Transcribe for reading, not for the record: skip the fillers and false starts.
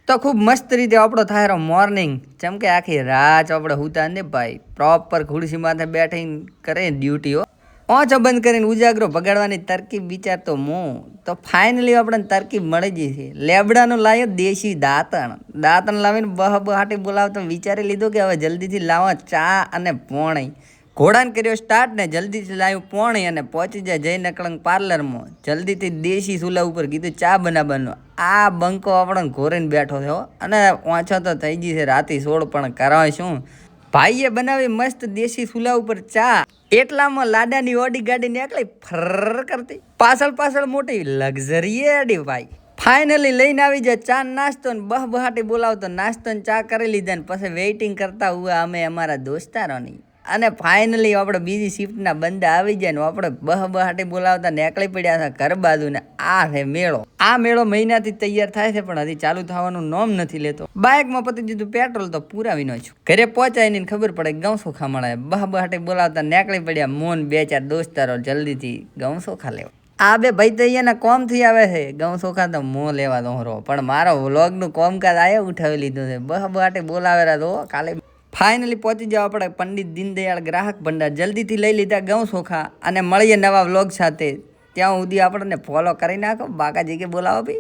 તો ખૂબ મસ્ત રીતે આપણો થાય મોર્નિંગ જેમ કે આખી રાત આપણે હુતા ને ભાઈ પ્રોપર ખુરશી માથે બેઠીને કરે ડ્યુટીઓ ઓછો બંધ કરીને ઉજાગરો ભગાડવાની તરકીબ વિચારતો તો ફાઇનલી આપણને તરકીબ મળી ગઈ છે. લેબડાનો લાવ્યો દેશી દાંતણ લાવીને બહાટી બોલાવતો વિચારી લીધો કે હવે જલ્દીથી લાવો ચા અને પોણી. ઘોડાને કર્યો સ્ટાર્ટ ને જલ્દીથી લાવ્યું પોણી અને પહોંચી જાય જય નકળંગ પાર્લરમાં. જલ્દીથી દેશી ચૂલા ઉપર કીધું ચા બનાવવાનું. આ બંકો આપણને ઘોરીને બેઠો થયો અને ઓછો તો થઈ ગઈ છે રાતે 16 પણ કરાવે શું. ભાઈએ બનાવી મસ્ત દેશી ચૂલા ઉપર ચા. એટલામાં લાડાની ઓડી ગાડી નીકળી ફર કરતી પાછળ મોટી લક્ઝરી એડી ભાઈ. ફાઇનલી લઈને આવી જાય ચા નાસ્તો ને બહાટી બોલાવતો નાસ્તો ને ચા કરી લીધા ને પછી વેઇટિંગ કરતા હુઆ અમે અમારા દોસ્તારોની. અને ફાઇનલી આપણે બીજી શિફ્ટના બંદા આવી જાય ને આપણે બહાટી બોલાવતા નીકળી પડ્યા હતા ઘર બાજુ ને આ છે મેળો. આ મેળો મહિનાથી તૈયાર થાય છે પણ હજી ચાલુ થવાનું નામ નથી લેતો. બાઇકમાં પતી દીધું પેટ્રોલ તો પુરાવી નો છું. ઘરે પહોંચાય ને ખબર પડે ઘઉં ચોખા મળે. બહાટી બોલાવતા નીકળી પડ્યા મોન 2-4 દોસ્તારો જલ્દીથી ઘઉં ચોખા લેવા. આ બે ભાઈ તો અહીંયાના કોમથી આવે છે ઘઉં ચોખા તો મોં લેવા દોરો પણ મારો વ્લોગનું કોમકાજ આયો ઉઠાવી લીધું છે. બહાટી બોલાવેલા તો કાલે ફાઇનલી પહોંચી જાવ આપણે પંડિત દીનદયાળ ગ્રાહક ભંડાર. જલ્દીથી લઈ લીધા ઘઉં ચોખા અને મળીએ નવા વ્લોગ સાથે. ત્યાં સુધી આપણને ફોલો કરી નાખો. બાકાજી કે બોલાવો ભાઈ.